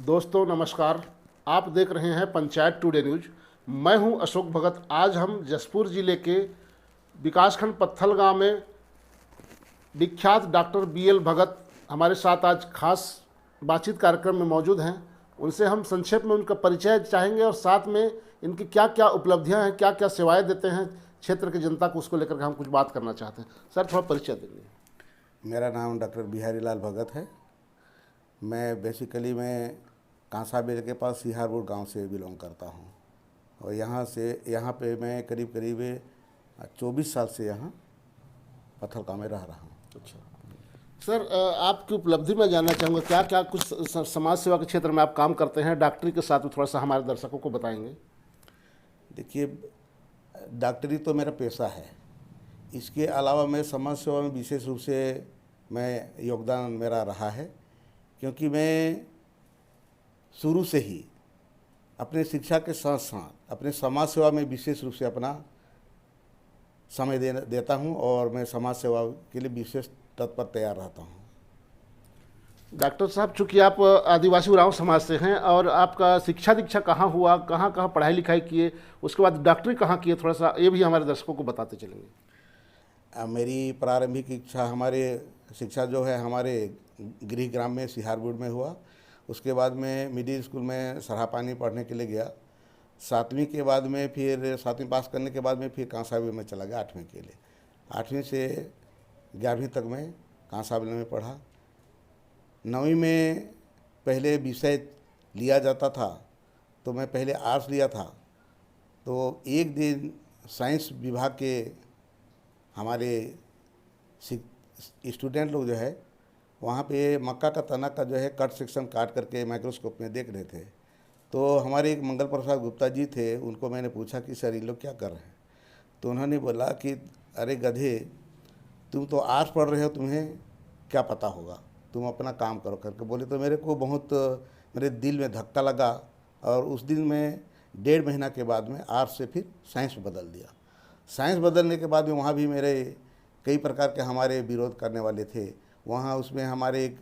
दोस्तों नमस्कार। आप देख रहे हैं पंचायत टुडे न्यूज। मैं हूं अशोक भगत। आज हम जसपुर जिले के विकासखंड पत्थल गांव में विख्यात डॉक्टर बीएल भगत हमारे साथ आज खास बातचीत कार्यक्रम में मौजूद हैं। उनसे हम संक्षेप में उनका परिचय चाहेंगे और साथ में इनकी क्या क्या उपलब्धियां हैं, क्या क्या सेवाएं देते हैं क्षेत्र की जनता को, उसको लेकर के हम कुछ बात करना चाहते हैं। सर थोड़ा परिचय देंगे। मेरा नाम डॉक्टर बिहारी लाल भगत है। मैं बेसिकली कांसाबेल के पास सिहारपुर गांव से बिलोंग करता हूं और यहाँ पे मैं करीब 24 साल से यहाँ पत्थल गाँव में रह रहा हूँ। अच्छा सर, आपकी उपलब्धि में जानना चाहूँगा, क्या क्या कुछ समाज सेवा के क्षेत्र में आप काम करते हैं, डॉक्टरी के साथ में थोड़ा सा हमारे दर्शकों को बताएंगे। देखिए, डॉक्टरी तो मेरा पेशा है। इसके अलावा मैं समाज सेवा में विशेष रूप से योगदान मेरा रहा है, क्योंकि मैं शुरू से ही अपने शिक्षा के साथ साथ अपने समाज सेवा में विशेष रूप से अपना समय देता हूं और मैं समाज सेवा के लिए विशेष तत्पर तैयार रहता हूं। डॉक्टर साहब, चूँकि आप आदिवासी उरांव समाज से हैं और आपका शिक्षा दीक्षा कहाँ हुआ, कहाँ कहाँ पढ़ाई लिखाई किए, उसके बाद डॉक्टरी कहाँ किए, थोड़ा सा ये भी हमारे दर्शकों को बताते चलेंगे। मेरी प्रारंभिक शिक्षा जो है हमारे गृह ग्राम में सिहारपुर में हुआ। उसके बाद में मिडिल स्कूल में सरापानी पढ़ने के लिए गया। 7वीं के बाद में फिर 7वीं पास करने के बाद में फिर कांसाबेल में चला गया 8वीं के लिए। 8वीं से 11वीं तक मैं कांसाबेल में पढ़ा। 9वीं में पहले विषय लिया जाता था तो मैं पहले आर्ट्स लिया था। तो एक दिन साइंस विभाग के हमारे स्टूडेंट लोग जो है वहाँ पे मक्का का तना का जो है कट सेक्शन काट करके माइक्रोस्कोप में देख रहे थे। तो हमारे एक मंगल प्रसाद गुप्ता जी थे, उनको मैंने पूछा कि सर ये लोग क्या कर रहे हैं। तो उन्होंने बोला कि अरे गधे, तुम तो आर्ट्स पढ़ रहे हो, तुम्हें क्या पता होगा, तुम अपना काम करो करके बोले। तो मेरे को बहुत मेरे दिल में धक्का लगा और उस दिन मैं 1.5 महीना के बाद में आर्ट्स से फिर साइंस बदल दिया। साइंस बदलने के बाद में वहाँ भी मेरे कई प्रकार के हमारे विरोध करने वाले थे। वहाँ उसमें हमारे एक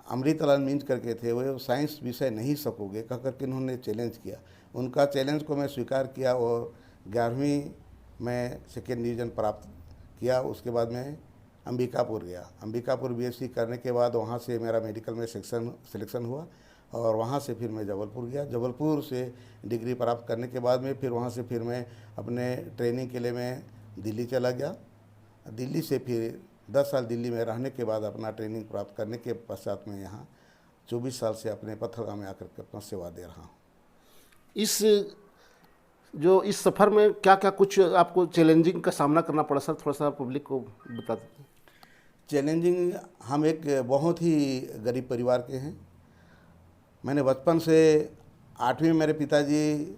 अमृतलाल मींज करके थे, वो साइंस विषय नहीं सकोगे कह करके उन्होंने चैलेंज किया। उनका चैलेंज को मैं स्वीकार किया और 11वीं में 2nd डिवीज़न प्राप्त किया। उसके बाद मैं अंबिकापुर गया। अंबिकापुर बीएससी करने के बाद वहाँ से मेरा मेडिकल में सिलेक्शन हुआ और वहाँ से फिर मैं जबलपुर गया। जबलपुर से डिग्री प्राप्त करने के बाद में फिर वहाँ से फिर मैं अपने ट्रेनिंग के लिए मैं दिल्ली चला गया। दिल्ली से फिर 10 साल दिल्ली में रहने के बाद अपना ट्रेनिंग प्राप्त करने के पश्चात में यहाँ 24 साल से अपने पत्थल गाँव में आकर के अपना सेवा दे रहा हूँ। इस सफ़र में क्या क्या कुछ आपको चैलेंजिंग का सामना करना पड़ा सर, थोड़ा सा पब्लिक को बता देते हैं। चैलेंजिंग, हम एक बहुत ही गरीब परिवार के हैं। मैंने बचपन से 8वीं में मेरे पिताजी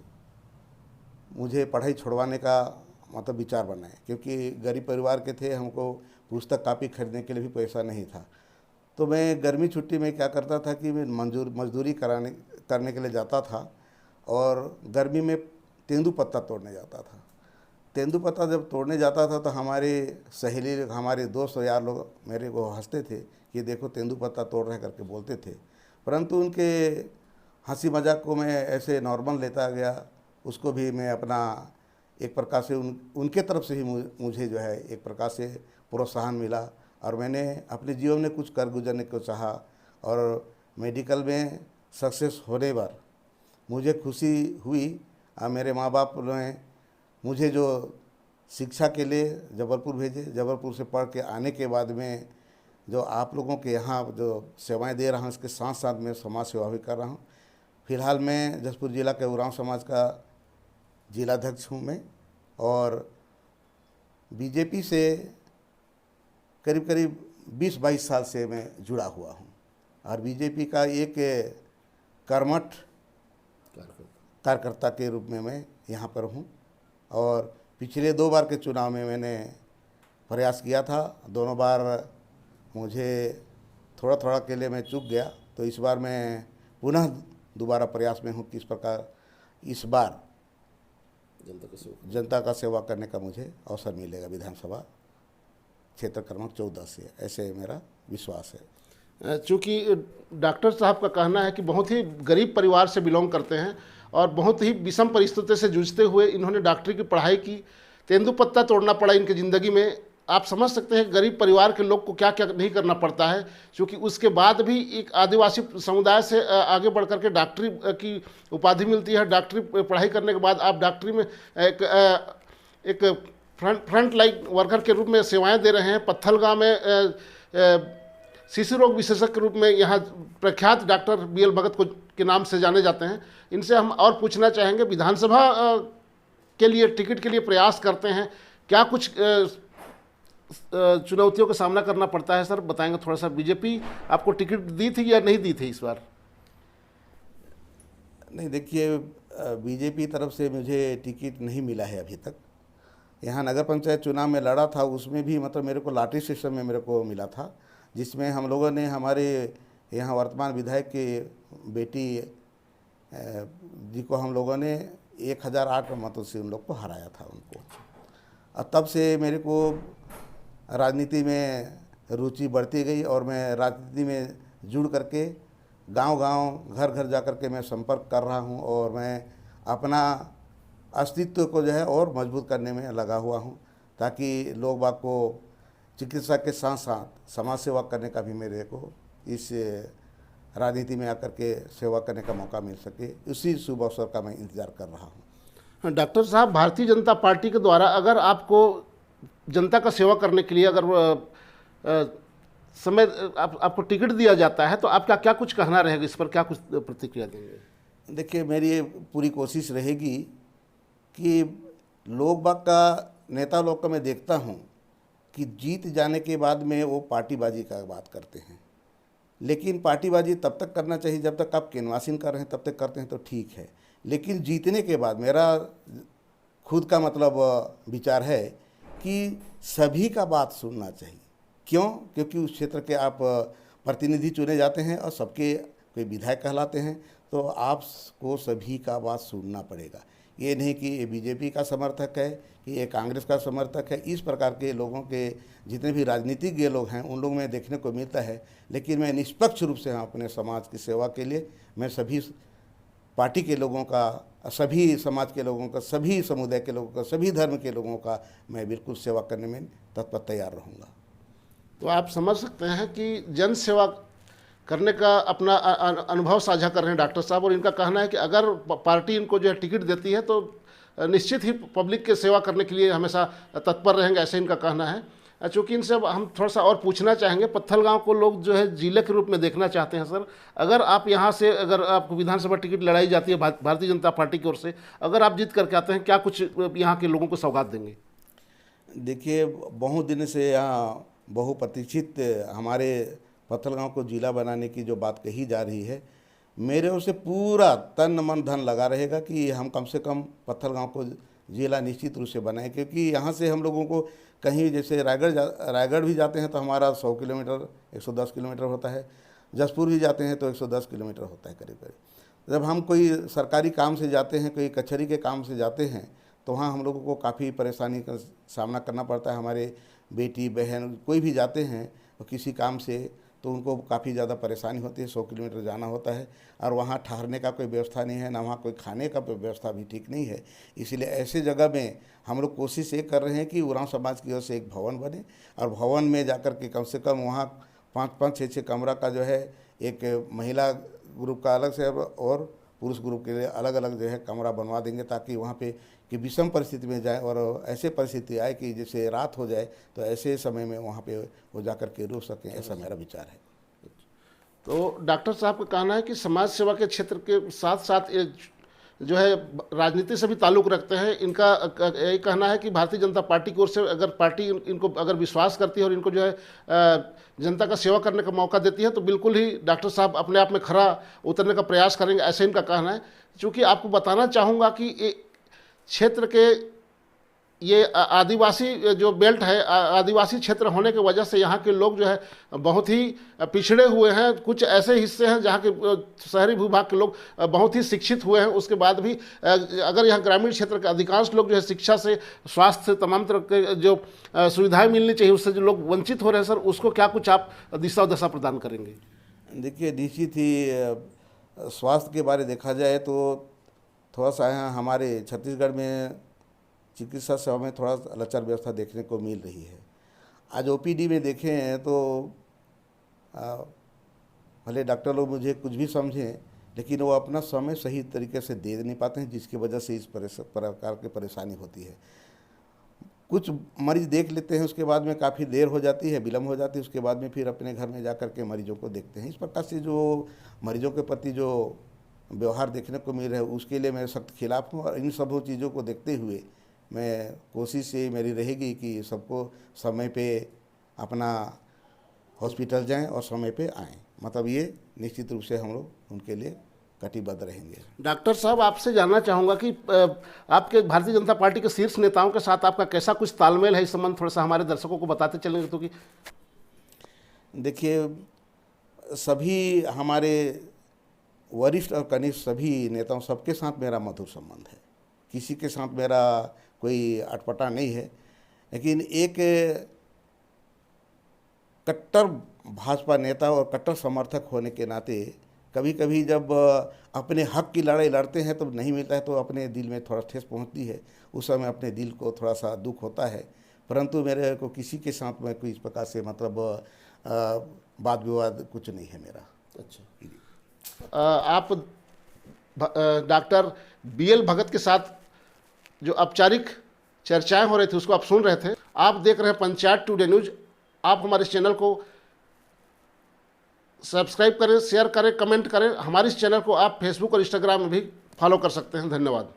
मुझे पढ़ाई छुड़वाने का मतलब विचार बनाए, क्योंकि गरीब परिवार के थे, हमको पुस्तक कापी खरीदने के लिए भी पैसा नहीं था। तो मैं गर्मी छुट्टी में क्या करता था कि मैं मजदूरी करने के लिए जाता था और गर्मी में तेंदू पत्ता तोड़ने जाता था। तेंदू पत्ता जब तोड़ने जाता था तो हमारे सहेली, हमारे दोस्त और यार लोग मेरे को हंसते थे कि देखो तेंदू पत्ता तोड़ रहे करके बोलते थे, परंतु उनके हंसी मजाक को मैं ऐसे नॉर्मल लेता गया। उसको भी मैं अपना एक प्रकार से उनके तरफ से ही मुझे जो है एक प्रकार से प्रोत्साहन मिला और मैंने अपने जीवन में कुछ कर गुजरने को चाहा और मेडिकल में सक्सेस होने पर मुझे खुशी हुई। और मेरे माँ बाप ने मुझे जो शिक्षा के लिए जबलपुर भेजे। जबलपुर से पढ़ के आने के बाद में जो आप लोगों के यहाँ जो सेवाएं दे रहा हूँ, इसके साथ साथ मैं समाज सेवा भी कर रहा हूँ। फिलहाल मैं जसपुर जिला के उरांव समाज का जिलाध्यक्ष हूँ मैं, और बीजेपी से करीब 20-22 साल से मैं जुड़ा हुआ हूँ और बीजेपी का एक कर्मठ कार्यकर्ता के रूप में मैं यहाँ पर हूँ। और पिछले 2 बार के चुनाव में मैंने प्रयास किया था, दोनों बार मुझे थोड़ा के लिए मैं चूक गया। तो इस बार मैं पुनः दोबारा प्रयास में हूँ, किस प्रकार इस बार जनता का सेवा करने का मुझे अवसर मिलेगा विधानसभा क्षेत्र क्रमांक 14 से, ऐसे मेरा विश्वास है। चूँकि डॉक्टर साहब का कहना है कि बहुत ही गरीब परिवार से बिलोंग करते हैं और बहुत ही विषम परिस्थिति से जूझते हुए इन्होंने डॉक्टरी की पढ़ाई की, तेंदुपत्ता तोड़ना पड़ा इनकी ज़िंदगी में। आप समझ सकते हैं गरीब परिवार के लोग को क्या क्या नहीं करना पड़ता है, क्योंकि उसके बाद भी एक आदिवासी समुदाय से आगे बढ़ करके डॉक्टरी की उपाधि मिलती है। डॉक्टरी पढ़ाई करने के बाद आप डॉक्टरी में एक फ्रंट लाइन वर्कर के रूप में सेवाएं दे रहे हैं। पत्थलगांव में शिशु रोग विशेषज्ञ के रूप में यहाँ प्रख्यात डॉक्टर BL भगत को के नाम से जाने जाते हैं। इनसे हम और पूछना चाहेंगे, विधानसभा के लिए टिकट के लिए प्रयास करते हैं, क्या कुछ चुनौतियों का सामना करना पड़ता है सर, बताएंगे थोड़ा सा। बीजेपी आपको टिकट दी थी या नहीं दी थी इस बार? नहीं, देखिए, बीजेपी तरफ से मुझे टिकट नहीं मिला है अभी तक। यहाँ नगर पंचायत चुनाव में लड़ा था, उसमें भी मतलब मेरे को लॉटरी सिस्टम में मेरे को मिला था, जिसमें हम लोगों ने हमारे यहाँ वर्तमान विधायक की बेटी जी को हम लोगों ने 1008 मतों से उन लोग को हराया था उनको। और तब से मेरे को राजनीति में रुचि बढ़ती गई और मैं राजनीति में जुड़ करके गांव-गांव, घर-घर जा कर के मैं संपर्क कर रहा हूं और मैं अपना अस्तित्व को जो है और मजबूत करने में लगा हुआ हूं, ताकि लोग बाग को चिकित्सा के साथ साथ समाज सेवा करने का भी मेरे को इस राजनीति में आकर के सेवा करने का मौका मिल सके। उसी शुभ अवसर का मैं इंतज़ार कर रहा हूँ। डॉक्टर साहब, भारतीय जनता पार्टी के द्वारा अगर आपको जनता का सेवा करने के लिए अगर समय आपको टिकट दिया जाता है तो आपका क्या कुछ कहना रहेगा, इस पर क्या कुछ प्रतिक्रिया देंगे? देखिए, मेरी ये पूरी कोशिश रहेगी कि लोग बाग का, नेता लोग का मैं देखता हूँ कि जीत जाने के बाद में वो पार्टीबाजी का बात करते हैं, लेकिन पार्टीबाजी तब तक करना चाहिए जब तक आप कैनवासिंग कर रहे हैं, तब तक करते हैं तो ठीक है। लेकिन जीतने के बाद मेरा खुद का मतलब विचार है कि सभी का बात सुनना चाहिए। क्यों? क्योंकि उस क्षेत्र के आप प्रतिनिधि चुने जाते हैं और सबके कोई विधायक कहलाते हैं, तो आपको सभी का बात सुनना पड़ेगा। ये नहीं कि ये बीजेपी का समर्थक है कि ये कांग्रेस का समर्थक है। इस प्रकार के लोगों के जितने भी राजनीतिज्ञ लोग हैं उन लोग में देखने को मिलता है, लेकिन मैं निष्पक्ष रूप से अपने समाज की सेवा के लिए मैं सभी पार्टी के लोगों का, सभी समाज के लोगों का, सभी समुदाय के लोगों का, सभी धर्म के लोगों का मैं बिल्कुल सेवा करने में तत्पर तैयार रहूँगा। तो आप समझ सकते हैं कि जन सेवा करने का अपना अनुभव साझा कर रहे हैं डॉक्टर साहब, और इनका कहना है कि अगर पार्टी इनको जो है टिकट देती है तो निश्चित ही पब्लिक के सेवा करने के लिए हमेशा तत्पर रहेंगे, ऐसे इनका कहना है। चूँकि इनसे अब हम थोड़ा सा और पूछना चाहेंगे, पत्थलगांव को लोग जो है जिले के रूप में देखना चाहते हैं सर। अगर आप यहाँ से, अगर आपको विधानसभा टिकट लड़ाई जाती है भारतीय जनता पार्टी की ओर से, अगर आप जीत करके आते हैं, क्या कुछ यहाँ के लोगों को सौगात देंगे? देखिए, बहुत दिन से यहाँ बहुप्रतीक्षित हमारे पत्थलगांव को जिला बनाने की जो बात कही जा रही है, मेरे ओर से पूरा तन मन धन लगा रहेगा कि हम कम से कम पत्थलगांव को जिला निश्चित रूप से बनाएं। क्योंकि यहाँ से हम लोगों को कहीं जैसे रायगढ़ भी जाते हैं तो हमारा 100 किलोमीटर 110 किलोमीटर होता है, जसपुर भी जाते हैं तो 110 किलोमीटर होता है करीब करीब। जब हम कोई सरकारी काम से जाते हैं, कोई कचहरी के काम से जाते हैं, तो वहाँ हम लोगों को काफ़ी परेशानी का सामना करना पड़ता है। हमारे बेटी बहन कोई भी जाते हैं तो किसी काम से, तो उनको काफ़ी ज़्यादा परेशानी होती है। 100 किलोमीटर जाना होता है और वहाँ ठहरने का कोई व्यवस्था नहीं है, ना वहाँ कोई खाने का व्यवस्था भी ठीक नहीं है। इसलिए ऐसे जगह में हम लोग कोशिश ये कर रहे हैं कि उरांव समाज की ओर से एक भवन बने और भवन में जाकर के कम से कम वहाँ 5-5, 6-6 कमरा का जो है एक महिला ग्रुप का अलग से और पुरुष ग्रुप के लिए अलग अलग जो है कमरा बनवा देंगे, ताकि वहाँ पे कि विषम परिस्थिति में जाए और ऐसे परिस्थिति आए कि जैसे रात हो जाए तो ऐसे समय में वहाँ पे वो जाकर के रुक सकें, ऐसा मेरा विचार है। तो डॉक्टर साहब का कहना है कि समाज सेवा के क्षेत्र के साथ साथ जो है राजनीति से भी ताल्लुक़ रखते हैं। इनका यही कहना है कि भारतीय जनता पार्टी की ओर से अगर पार्टी इनको अगर विश्वास करती है और इनको जो है जनता का सेवा करने का मौका देती है, तो बिल्कुल ही डॉक्टर साहब अपने आप में खरा उतरने का प्रयास करेंगे, ऐसे इनका कहना है। चूँकि आपको बताना चाहूँगा कि क्षेत्र के ये आदिवासी जो बेल्ट है, आदिवासी क्षेत्र होने की वजह से यहाँ के लोग जो है बहुत ही पिछड़े हुए हैं। कुछ ऐसे हिस्से हैं जहाँ के शहरी भूभाग के लोग बहुत ही शिक्षित हुए हैं, उसके बाद भी अगर यहाँ ग्रामीण क्षेत्र के अधिकांश लोग जो है शिक्षा से, स्वास्थ्य से, तमाम तरह के जो सुविधाएं मिलनी चाहिए उससे जो लोग वंचित हो रहे हैं सर, उसको क्या कुछ आप दिशा दशा प्रदान करेंगे? देखिए, निश्चित ही स्वास्थ्य के बारे देखा जाए तो थोड़ा सा यहाँ हमारे छत्तीसगढ़ में चिकित्सा सेवा में थोड़ा लचर व्यवस्था देखने को मिल रही है। आज ओपीडी में देखे हैं तो भले डॉक्टर लोग मुझे कुछ भी समझें, लेकिन वो अपना समय सही तरीके से दे नहीं पाते हैं, जिसकी वजह से इस प्रकार की परेशानी होती है। कुछ मरीज देख लेते हैं, उसके बाद में काफ़ी देर हो जाती है, विलम्ब हो जाती है, उसके बाद में फिर अपने घर में जा कर के मरीजों को देखते हैं। इस प्रकार से जो मरीजों के प्रति जो व्यवहार देखने को मिल रहा है उसके लिए मैं सख्त खिलाफ हूँ। और इन सब चीज़ों को देखते हुए मैं कोशिश ये मेरी रहेगी कि सबको समय पे अपना हॉस्पिटल जाएं और समय पे आएं। मतलब ये निश्चित रूप से हम लोग उनके लिए कटिबद्ध रहेंगे। डॉक्टर साहब, आपसे जानना चाहूँगा कि आपके भारतीय जनता पार्टी के शीर्ष नेताओं के साथ आपका कैसा कुछ तालमेल है, इस संबंध थोड़ा सा हमारे दर्शकों को बताते चलेंगे तो? कि देखिए, सभी हमारे वरिष्ठ और कनिष्ठ सभी नेताओं सबके साथ मेरा मधुर संबंध है। किसी के साथ मेरा कोई अटपटा नहीं है, लेकिन एक कट्टर भाजपा नेता और कट्टर समर्थक होने के नाते कभी कभी जब अपने हक की लड़ाई लड़ते हैं तो नहीं मिलता है तो अपने दिल में थोड़ा ठेस पहुंचती है। उस समय अपने दिल को थोड़ा सा दुख होता है, परंतु मेरे को किसी के साथ में कोई इस प्रकार से मतलब वाद विवाद कुछ नहीं है मेरा। अच्छा, आप डॉक्टर BL भगत के साथ जो औपचारिक चर्चाएं हो रही थी उसको आप सुन रहे थे। आप देख रहे हैं पंचायत टुडे न्यूज। आप हमारे इस चैनल को सब्सक्राइब करें, शेयर करें, कमेंट करें। हमारे इस चैनल को आप फेसबुक और इंस्टाग्राम में भी फॉलो कर सकते हैं। धन्यवाद।